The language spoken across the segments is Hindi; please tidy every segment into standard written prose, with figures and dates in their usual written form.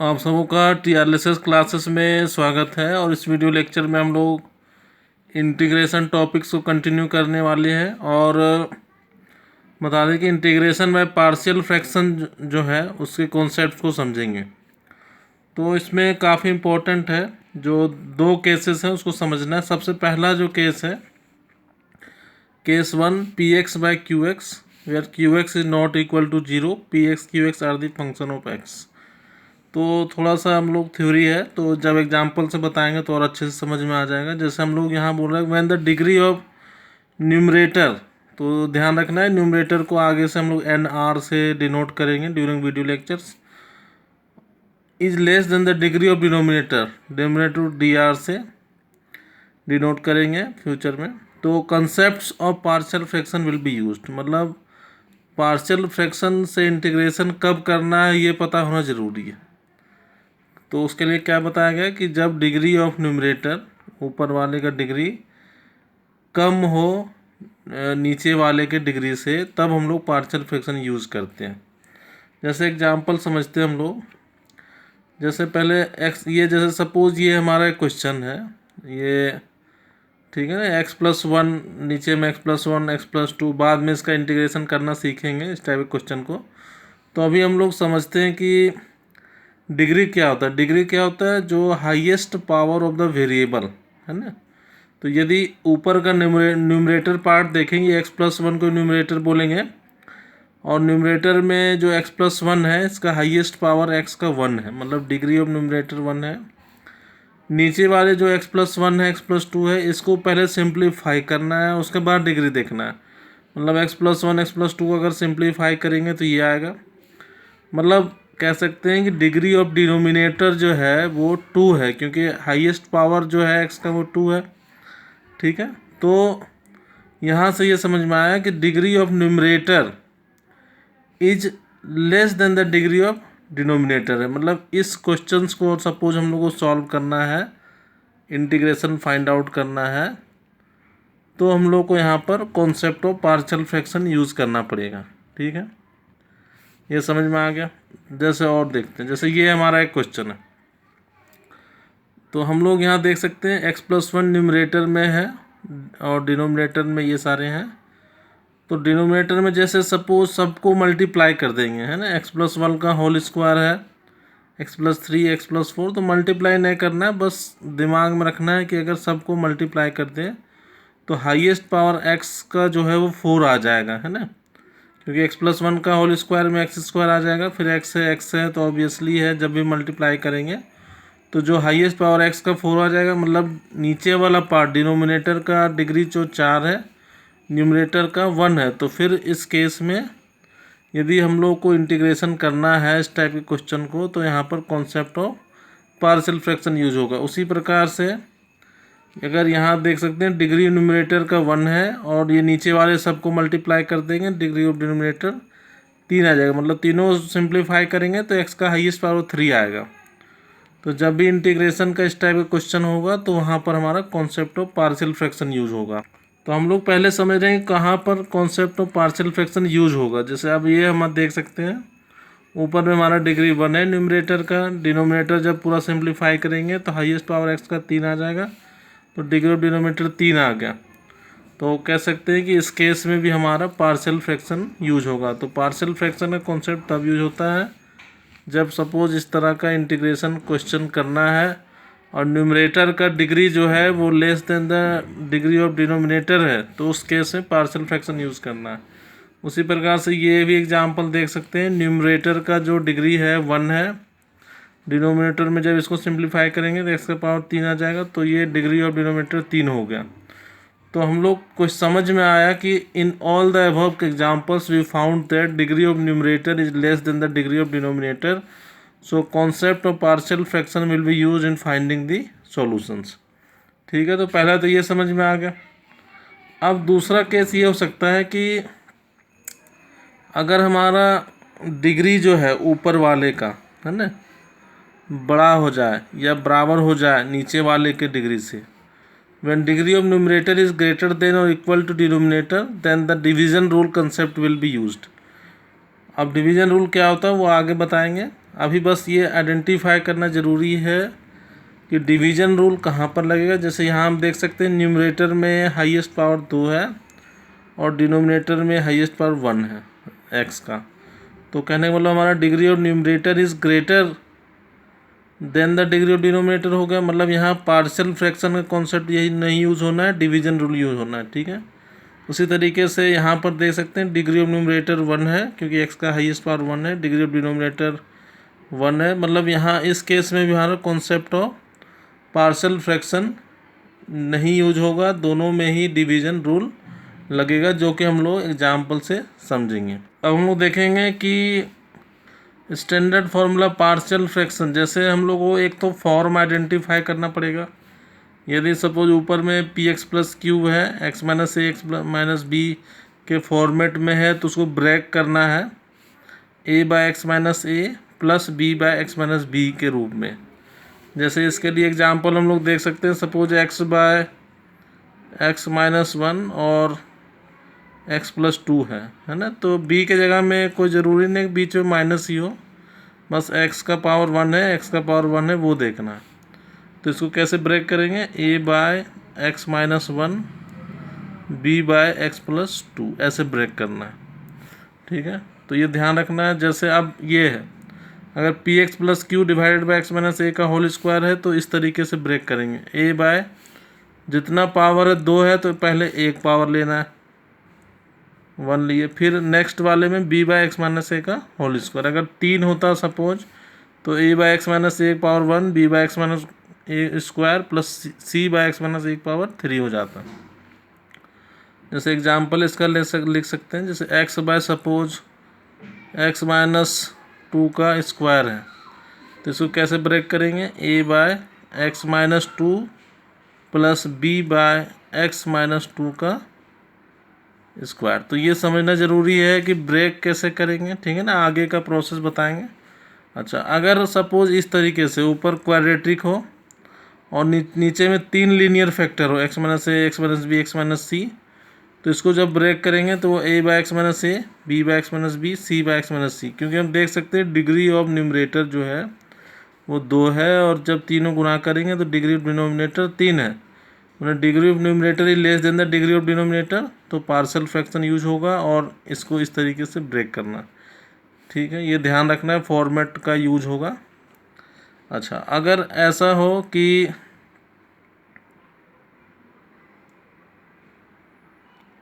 आप सबों का टीआरएलएसएस क्लासेस में स्वागत है। और इस वीडियो लेक्चर में हम लोग इंटीग्रेशन टॉपिक्स को कंटिन्यू करने वाले हैं और बता दें कि इंटीग्रेशन बाय पार्शियल फ्रैक्शन जो है उसके कॉन्सेप्ट को समझेंगे। तो इसमें काफ़ी इम्पोर्टेंट है, जो दो केसेस हैं उसको समझना है। सबसे पहला जो केस है, case 1 P X by Q X, where Q X is not equal to 0, P X Q X are the function of X. तो थोड़ा सा हम लोग थ्योरी है, तो जब एग्जांपल से बताएंगे तो और अच्छे से समझ में आ जाएगा। जैसे हम लोग यहाँ बोल रहे हैं when the degree of numerator, तो ध्यान रखना है न्यूमरेटर को आगे से हम लोग एन आर से डिनोट करेंगे during video lectures, is less than the degree of denominator, denominator D R से डिनोट करेंगे फ्यूचर में। तो concept of partial fraction will be used, मतलब पार्शियल फ्रैक्शन से इंटीग्रेशन कब करना है ये पता होना ज़रूरी है। तो उसके लिए क्या बताया गया कि जब डिग्री ऑफ न्यूमरेटर, ऊपर वाले का डिग्री कम हो नीचे वाले के डिग्री से, तब हम लोग पार्शियल फ्रैक्शन यूज़ करते हैं। जैसे एग्जांपल समझते हैं हम लोग। जैसे पहले एक्स, ये जैसे सपोज ये हमारा एक क्वेश्चन है, ये ठीक है ना, x+1, नीचे में x+1 x+2, बाद में इसका इंटीग्रेशन करना सीखेंगे इस टाइप के क्वेश्चन को। तो अभी हम लोग समझते हैं कि डिग्री क्या होता है। डिग्री क्या होता है, जो highest power of the variable है ना। तो यदि ऊपर का न्यूमरेटर पार्ट देखेंगे, x+1 को न्यूमरेटर बोलेंगे, और न्यूमरेटर में जो x+1 है इसका हाईएस्ट पावर x का 1 है, मतलब डिग्री ऑफ न्यूमरेटर 1 है। नीचे वाले जो x+1 है x+2 है, इसको पहले सिंप्लीफाई करना है, उसके बाद डिग्री देखना है। मतलब x+1 x+2 को अगर सिंप्लीफाई करेंगे तो ये आएगा। मतलब कह सकते हैं कि डिग्री ऑफ डिनोमिनेटर जो है वो 2 है, क्योंकि हाईएस्ट पावर जो है x का वो 2 है। ठीक है, तो यहाँ से ये समझ में आया कि degree of numerator is less than the degree of denominator है। मतलब इस क्वेश्चंस को सपोज हम लोग को सॉल्व करना है, इंटीग्रेशन फाइंड आउट करना है, तो हम लोग को यहाँ पर concept of partial fraction use करना पड़ेगा। ठीक है, ये समझ में आ गया। जैसे और देखते हैं, जैसे ये हमारा एक क्वेश्चन है, तो हम लोग यहाँ देख सकते हैं x+1 न्यूमरेटर में है और डिनोमिनेटर में ये सारे हैं। तो डिनोमिनेटर में जैसे सपोज सबको मल्टीप्लाई कर देंगे, है ना, x+1 का होल स्क्वायर है, x+3 x+4, तो मल्टीप्लाई नहीं करना है, बस दिमाग में रखना है कि अगर सबको मल्टीप्लाई कर दें तो हाईएस्ट पावर x का जो है वो 4 आ जाएगा, है ना, क्योंकि x+1 का होल स्क्वायर में x² आ जाएगा, फिर x है तो ऑब्वियसली है, जब भी मल्टीप्लाई करेंगे तो जो हाईएस्ट पावर x का 4 आ जाएगा। मतलब नीचे वाला पार्ट डिनोमिनेटर का डिग्री जो 4 है, न्यूमरेटर का 1 है, तो फिर इस केस में यदि हम लोग को इंटीग्रेशन करना है इस टाइप के क्वेश्चन को, तो यहाँ पर concept of partial fraction use होगा। उसी प्रकार से अगर यहाँ देख सकते हैं डिग्री न्यूमरेटर का 1 है और ये नीचे वाले सबको मल्टीप्लाई कर देंगे, डिग्री ऑफ डिनोमिनेटर 3 आ जाएगा, मतलब तीनों सिंप्लीफाई करेंगे तो x का हाईएस्ट पावर 3 आएगा। तो जब भी इंटीग्रेशन का इस टाइप का क्वेश्चन होगा तो वहाँ पर हमारा concept of partial fraction use होगा। तो हम लोग पहले समझ रहे हैं कहाँ पर concept of partial fraction use होगा। जैसे अब ये हम देख सकते हैं, ऊपर में हमारा डिग्री 1 है न्यूमरेटर का, डिनोमिनेटर जब पूरा सिंप्लीफाई करेंगे तो हाईएस्ट पावर x का 3 आ जाएगा, तो डिग्री ऑफ डिनोमिनेटर 3 आ गया। तो कह सकते हैं कि इस केस में भी हमारा पार्शियल फ्रैक्शन यूज होगा। तो पार्शियल फ्रैक्शन का कॉन्सेप्ट तब यूज होता है जब सपोज इस तरह का इंटीग्रेशन क्वेश्चन करना है और न्यूमरेटर का डिग्री जो है वो less than the degree of denominator है, तो उस केस में पार्शियल फ्रैक्शन यूज़ करना है। उसी प्रकार से ये भी एग्जांपल देख सकते हैं, न्यूमरेटर का जो डिग्री है 1 है, डिनोमिनेटर में जब इसको सिंप्लीफाई करेंगे तो x का पावर 3 आ जाएगा, तो ये डिग्री ऑफ डिनोमिनेटर 3 हो गया। तो हम लोग को समझ में आया कि in all the above examples we found that degree of numerator is less than the degree of denominator, so concept of partial fraction will be use in finding the solutions. ठीक है, तो पहला तो ये समझ में आ गया। अब दूसरा केस ये हो सकता है कि अगर हमारा डिग्री जो है ऊपर वाले का, है ना, बड़ा हो जाए या बराबर हो जाए नीचे वाले के डिग्री से, when degree of numerator is greater than or equal to denominator then the division rule concept will be used। अब डिवीजन रूल क्या होता है वो आगे बताएंगे, अभी बस ये आइडेंटिफाई करना ज़रूरी है कि डिवीज़न रूल कहाँ पर लगेगा। जैसे यहाँ हम देख सकते हैं न्यूमरेटर में हाईएस्ट पावर 2 है और डिनोमिनेटर में हाईएस्ट पावर 1 है एक्स का। तो कहने का मतलब हमारा degree of numerator is greater than the degree of denominator हो गया। मतलब यहाँ पार्शियल फ्रैक्शन का कॉन्सेप्ट यही नहीं यूज़ होना है, डिवीज़न रूल यूज़ होना है, ठीक है। उसी तरीके से यहाँ पर देख सकते हैं डिग्री ऑफ न्यूमरेटर 1 है क्योंकि एक्स का हाईएस्ट पावर 1 है, डिग्री ऑफ डिनोमिनेटर 1 है। मतलब यहाँ इस केस में भी हमारा कॉन्सेप्ट ऑफ पार्शियल फ्रैक्शन नहीं यूज होगा, दोनों में ही डिवीज़न रूल लगेगा, जो कि हम लोग एग्जाम्पल से समझेंगे। अब हम लोग देखेंगे कि स्टैंडर्ड फार्मूला पार्शियल फ्रैक्शन, जैसे हम लोग को एक तो फॉर्म आइडेंटिफाई करना पड़ेगा। यदि सपोज ऊपर में पी एक्स प्लस क्यू है, x minus a x minus b के फॉर्मेट में है, तो उसको ब्रेक करना है a by x minus a plus b by x minus b के रूप में। जैसे इसके लिए एग्जांपल हम लोग देख सकते हैं, suppose X by x minus 1 और एक्स प्लस 2 है ना। तो बी के जगह में कोई ज़रूरी नहीं बीच में माइनस ही हो, बस एक्स का पावर 1 है, एक्स का पावर 1 है वो देखना है। तो इसको कैसे ब्रेक करेंगे, a by x minus 1 B by x plus 2 ऐसे ब्रेक करना है, ठीक है। तो ये ध्यान रखना है। जैसे अब ये है, अगर p x plus q divided by x minus a का होल स्क्वायर है तो इस तरीके से ब्रेक करेंगे। ए बाय जितना पावर है 2 है तो पहले एक पावर लेना है, 1 लिए, फिर नेक्स्ट वाले में b by x minus a का होल स्क्वायर। अगर 3 होता सपोज तो a by x minus a power 1 B by x minus a square plus c by x minus a power 3 हो जाता। जैसे एग्जाम्पल इसका लिख सकते हैं, जैसे x by suppose x minus 2 का स्क्वायर है, तो इसको कैसे ब्रेक करेंगे, a by x minus 2 plus b by x minus 2 का स्क्वायर। तो ये समझना ज़रूरी है कि ब्रेक कैसे करेंगे, ठीक है ना, आगे का प्रोसेस बताएंगे। अच्छा, अगर सपोज इस तरीके से ऊपर क्वाड्रेटिक हो और नीचे में 3 लीनियर फैक्टर हो, x minus a x minus b x minus c, तो इसको जब ब्रेक करेंगे तो वो a by x minus a b by x minus b c by x minus c, क्योंकि हम देख सकते हैं डिग्री ऑफ न्यूमरेटर जो है वो 2 है और जब तीनों गुणा करेंगे तो डिग्री ऑफ डिनोमिनेटर 3 है। मतलब degree of numerator he less than the degree of denominator, तो पार्शियल फ्रैक्शन यूज होगा और इसको इस तरीके से ब्रेक करना, ठीक है। ये ध्यान रखना है, फॉर्मेट का यूज होगा। अच्छा, अगर ऐसा हो कि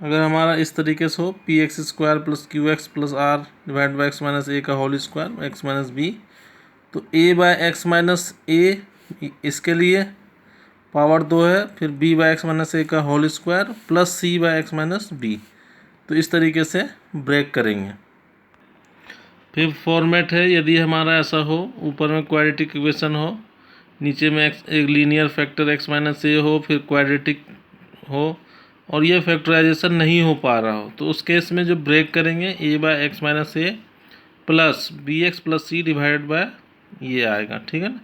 अगर हमारा इस तरीके से हो p x square plus q x plus r divide by x minus a का whole square x minus b, तो a by x minus a इसके लिए पावर 2 है, फिर b by x minus a का whole square plus c by x minus b, तो इस तरीके से ब्रेक करेंगे। फिर फॉर्मेट है, यदि हमारा ऐसा हो ऊपर में क्वाड्रेटिक इक्वेशन हो, नीचे में एक लीनियर फैक्टर एक्स माइनस ए हो, फिर क्वाड्रेटिक हो और ये फैक्टराइजेशन नहीं हो पा रहा हो, तो उस केस में जो ब्रेक करेंगे a by x minus a plus b x plus c divided by ये आएगा, ठीक है ना।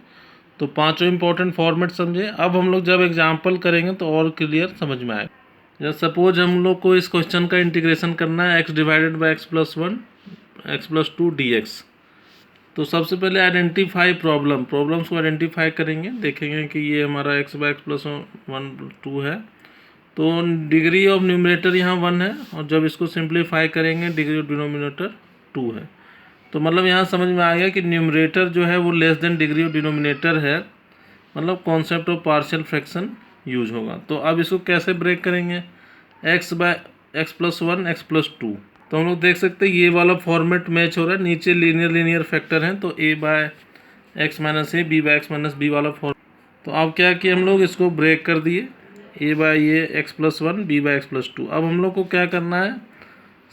तो पांचों इंपॉर्टेंट फॉर्मेट समझे। अब हम लोग जब एग्जांपल करेंगे तो और क्लियर समझ में आएगा। जब सपोज हम लोग को इस क्वेश्चन का इंटीग्रेशन करना है x divided by x plus 1 X plus 2 D x, तो सबसे पहले आइडेंटिफाई प्रॉब्लम्स को आइडेंटिफाई करेंगे, देखेंगे कि ये हमारा एक्स बाय एक्स प्लस 1 2 है, तो डिग्री ऑफ न्यूमरेटर यहाँ 1 है और जब इसको सिंप्लीफाई करेंगे डिग्री ऑफ डिनोमिनेटर 2 है। तो मतलब यहाँ समझ में आ गया कि न्यूमरेटर जो है वो less than degree of denominator है, मतलब concept of partial fraction use होगा। तो अब इसको कैसे ब्रेक करेंगे, X by x plus 1 X plus 2, तो हम लोग देख सकते हैं ये वाला फॉर्मेट मैच हो रहा है, नीचे लीनियर फैक्टर हैं, तो a by x minus a b by x minus b वाला फॉर्म। तो अब क्या किया हम लोग, इसको ब्रेक कर दिए, ए बाय ये X plus 1 B by x plus 2। अब हम लोग को क्या करना है,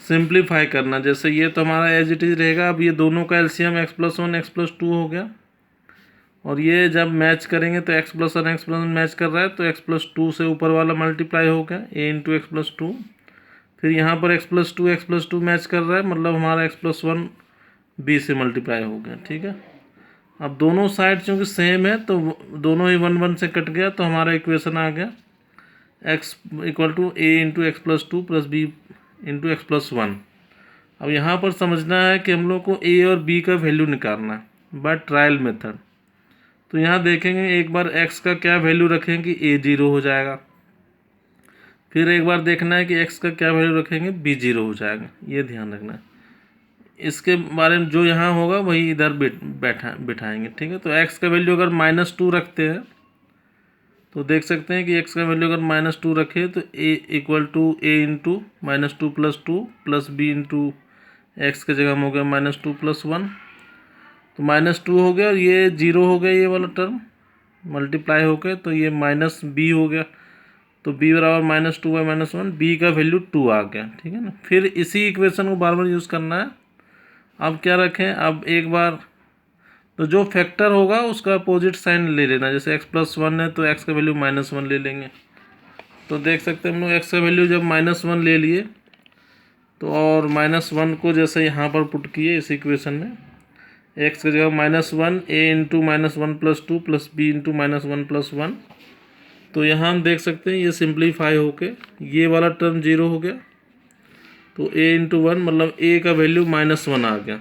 सिंप्लीफाई करना। जैसे ये तो हमारा एज इट इज़ रहेगा, अब ये दोनों का LCM x plus 1 X plus 2 हो गया और ये जब मैच करेंगे तो x plus 1 X plus 1 match कर रहा है, तो एक्स प्लस 2 से ऊपर वाला मल्टीप्लाई हो गया ए इंटू एक्स प्लस 2, फिर यहाँ पर एक्स प्लस 2 मैच कर रहा है, मतलब हमारा एक्स प्लस 1 बी से मल्टीप्लाई हो गया, ठीक है। अब दोनों साइड चूँकि सेम है तो दोनों ही 1 1 से कट गया, तो हमारा इक्वेशन आ गया X equal to A into X plus 2 plus B into X plus 1। अब यहाँ पर समझना है कि हम लोग को ए और बी का वैल्यू निकालना है। By trial method. तो यहाँ देखेंगे एक बार x का क्या वैल्यू रखेंगे कि a 0 हो जाएगा, फिर एक बार देखना है कि x का क्या वैल्यू रखेंगे b 0 हो जाएगा, ये ध्यान रखना है। इसके बारे में जो यहाँ होगा वही इधर बिठाएंगे, ठीक है। तो x का वैल्यू अगर -2 रखते हैं तो देख सकते हैं कि x का वैल्यू अगर -2 रखे तो a equal to a into -2 + 2 plus b into X के जगह में हो गया -2 + 1, तो -2 हो गया और ये 0 हो गया, ये वाला टर्म मल्टीप्लाई हो गया, तो ये -b हो गया। तो b बराबर -2/-1, b का वैल्यू 2 आ गया, ठीक है ना। फिर इसी इक्वेशन को बार बार यूज़ करना है। अब क्या रखें, अब एक बार तो जो फैक्टर होगा उसका अपोजिट साइन ले लेना। जैसे x+1 है तो x का वैल्यू -1 ले लेंगे। तो देख सकते हैं हम लोग x का वैल्यू जब -1 ले लिए तो और -1 को जैसे यहाँ पर पुट किए इस इक्वेशन में, x की जगह -1 a into -1 + 2 plus b into -1 + 1, तो यहाँ हम देख सकते हैं ये सिंप्लीफाई होके ये वाला टर्म 0 हो गया। तो a इंटू 1 मतलब a का वैल्यू -1 आ गया।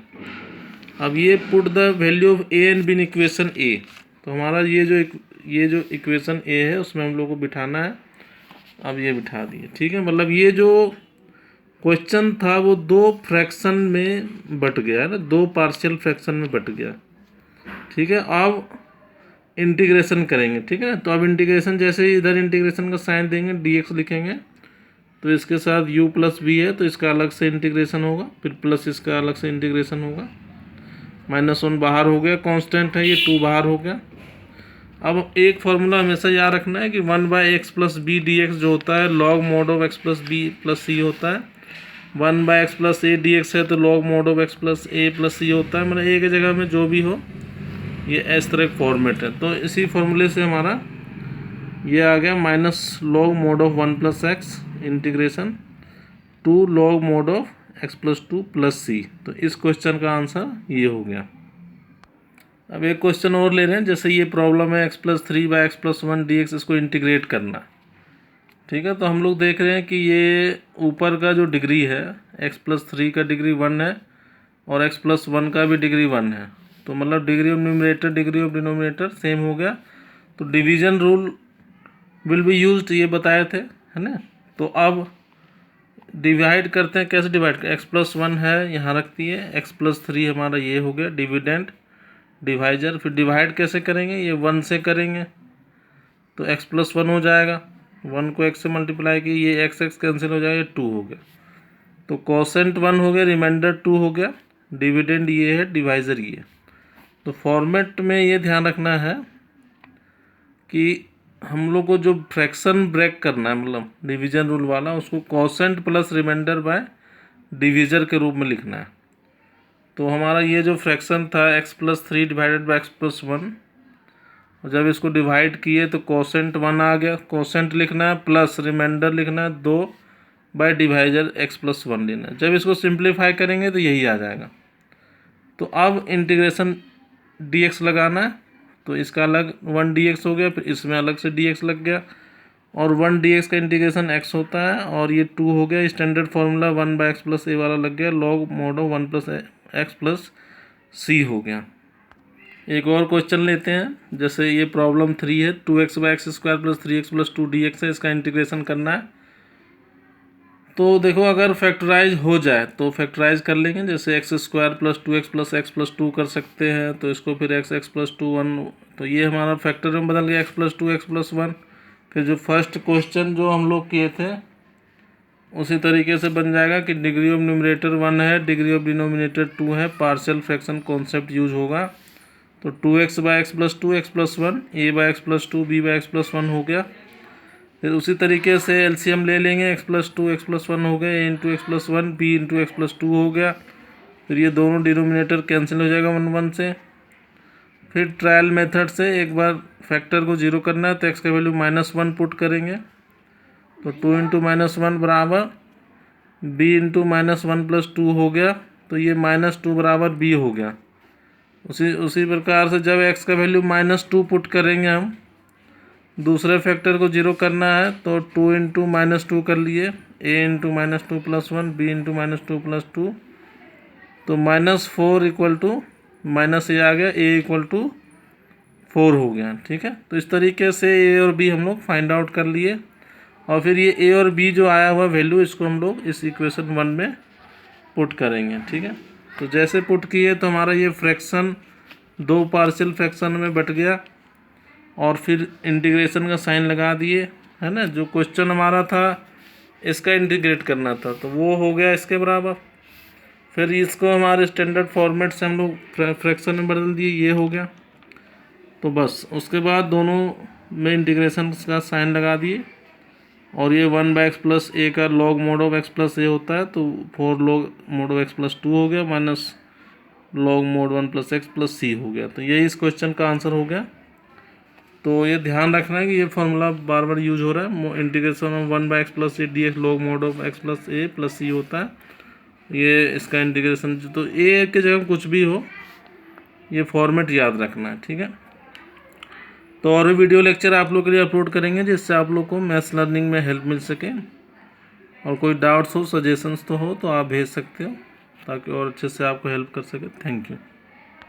अब ये put the value of a and b in equation a, तो हमारा ये जो इक्वेशन a है उसमें हम लोग को बिठाना है। अब ये बिठा दिए, ठीक है। मतलब ये जो क्वेश्चन था वो 2 फ्रैक्शन में बट गया है ना, 2 पार्शियल फ्रैक्शन में बट गया, ठीक है। अब इंटीग्रेशन करेंगे, ठीक है। तो अब इंटीग्रेशन जैसे ही इधर इंटीग्रेशन का साइन देंगे dx लिखेंगे, तो इसके साथ u + v है तो इसका अलग से इंटीग्रेशन होगा, फिर प्लस इसका अलग से इंटीग्रेशन होगा। -1 बाहर हो गया, कांस्टेंट है ये 2 बाहर हो गया। अब एक फार्मूला हमेशा याद रखना है कि 1/x + b dx जो होता है log mod of x + b + c होता है। 1/x + a dx है तो log mod of x + a + c होता है। मतलब a की जगह में जो भी हो ये इस तरह फॉर्मेट है। तो इसी फॉर्मूले से हमारा ये आ गया -log mod of 1 + x integration 2 log mod of x + 2 + c। तो इस क्वेश्चन का आंसर ये हो गया। अब एक क्वेश्चन और ले रहे हैं, जैसे ये प्रॉब्लम है x + 3/x + 1 dx, इसको इंटीग्रेट करना, ठीक है। तो हम लोग देख रहे हैं कि ये ऊपर का जो डिग्री है x + 3 का डिग्री 1 है और x + 1 का भी डिग्री 1 है। तो मतलब degree of numerator degree of denominator same हो गया। तो division rule will be used, ये बताए थे, है ना। तो अब डिवाइड करते हैं, कैसे डिवाइड करें, x + 1 है यहाँ रख दिए, x + 3 हमारा ये हो गया डिविडेंड डिवाइजर। फिर डिवाइड कैसे करेंगे, ये 1 से करेंगे तो x + 1 हो जाएगा, 1 को x से मल्टीप्लाई की, ये x कैंसिल हो जाएगा, 2 हो गया। तो कोसेंट 1 हो गया, रिमाइंडर 2 हो गया, डिविडेंड ये है, डिवाइजर ये। तो फॉर्मेट में ये ध्यान रखना है कि हम लोग को जो फ्रैक्शन ब्रेक करना है, मतलब डिवीजन रूल वाला, उसको quotient plus remainder by divisor के रूप में लिखना है। तो हमारा ये जो फ्रैक्शन था x + 3 डिवाइडेड बाय x + 1, और जब इसको डिवाइड किए तो कोसेंट 1 आ गया, कोसेंट लिखना है प्लस रिमाइंडर लिखना है 2 बाय डिवाइजर x + 1 लेना है। जब इसको सिंप्लीफाई करेंगे तो यही आ जाएगा। तो अब इंटीग्रेशन dx लगाना है, तो इसका अलग 1 dx हो गया, फिर इसमें अलग से dx लग गया, और 1 dx का इंटीग्रेशन x होता है, और ये 2 हो गया। स्टैंडर्ड फार्मूला 1/x + a वाला लग गया, log mod of 1 + x + c हो गया। एक और क्वेश्चन लेते हैं, जैसे ये प्रॉब्लम 3 है, 2x/x² + 3x + 2 dx है, इसका इंटीग्रेशन करना है। तो देखो अगर फैक्टराइज हो जाए तो फैक्टराइज कर लेंगे, जैसे x² + 2x + x + 2 कर सकते हैं, तो इसको फिर x + 2 1, तो ये हमारा फैक्टर में बदल गया x + 2 x + 1। फिर जो फर्स्ट क्वेश्चन जो हम लोग किए थे उसी तरीके से बन जाएगा कि डिग्री ऑफ न्यूमरेटर 1 है, डिग्री ऑफ डिनोमिनेटर 2 है, पार्शियल फ्रैक्शन कॉन्सेप्ट यूज होगा। तो 2x/x + 2 x + 1 a/x + 2 b/x + 1 हो गया। फिर उसी तरीके से एलसीएम ले लेंगे, x + 2 x + 1 हो गया, a × x + 1 b × x + 2 हो गया। फिर ये दोनों डिनोमिनेटर कैंसिल हो जाएगा 1 1 से। फिर ट्रायल मेथड से एक बार फैक्टर को 0 करना है, तो x का वैल्यू -1 पुट करेंगे, तो 2 × -1 बराबर b × -1 + 2 हो गया, तो ये -2 बराबर b हो गया। उसी प्रकार से जब x का वैल्यू -2 पुट करेंगे, हम दूसरे फैक्टर को 0 करना है, तो 2 × -2 कर लिए, a × -2 + 1 b × -2 + 2, तो -4 = माइनस ए आ गया, ए इक्वल टू 4 हो गया। ठीक है, तो इस तरीके से ए और बी हम लोग फाइंड आउट कर लिए, और फिर ये ए और बी जो आया हुआ वैल्यू इसको हम लोग इस इक्वेशन 1 में पुट करेंगे। ठीक है, तो जैसे पुट किए तो हमारा ये फ्रैक्शन 2 पार्शियल फ्रैक्शन में बट गया, और फिर इंटीग्रेशन का साइन लगा दिए, है ना। जो क्वेश्चन हमारा था इसका इंटीग्रेट करना था तो वो हो गया इसके बराबर। फिर इसको हमारे स्टैंडर्ड फॉर्मेट से हम लोग फ्रैक्शन में बदल दिए, ये हो गया। तो बस उसके बाद दोनों में इंटीग्रेशन का साइन लगा दिए, और ये 1/x प्लस ए का log mod of x plus a होता है, तो 4 log mod of x plus 2 हो गया, minus log mod 1 plus x plus c हो गया। तो यही इस क्वेश्चन का आंसर हो गया। तो ये ध्यान रखना है कि ये फॉर्मूला बार बार यूज हो रहा है। Integration of 1/x plus a d x log mod of x plus a plus c होता है, ये इसका इंटीग्रेशन। तो ए के जगह कुछ भी हो, ये फॉर्मेट याद रखना है। ठीक है, तो और भी वीडियो लेक्चर आप लोग के लिए अपलोड करेंगे जिससे आप लोग को मैथ्स लर्निंग में हेल्प मिल सके। और कोई डाउट्स हो, सजेशंस तो हो तो आप भेज सकते हो, ताकि और अच्छे से आपको हेल्प कर सके। Thank you.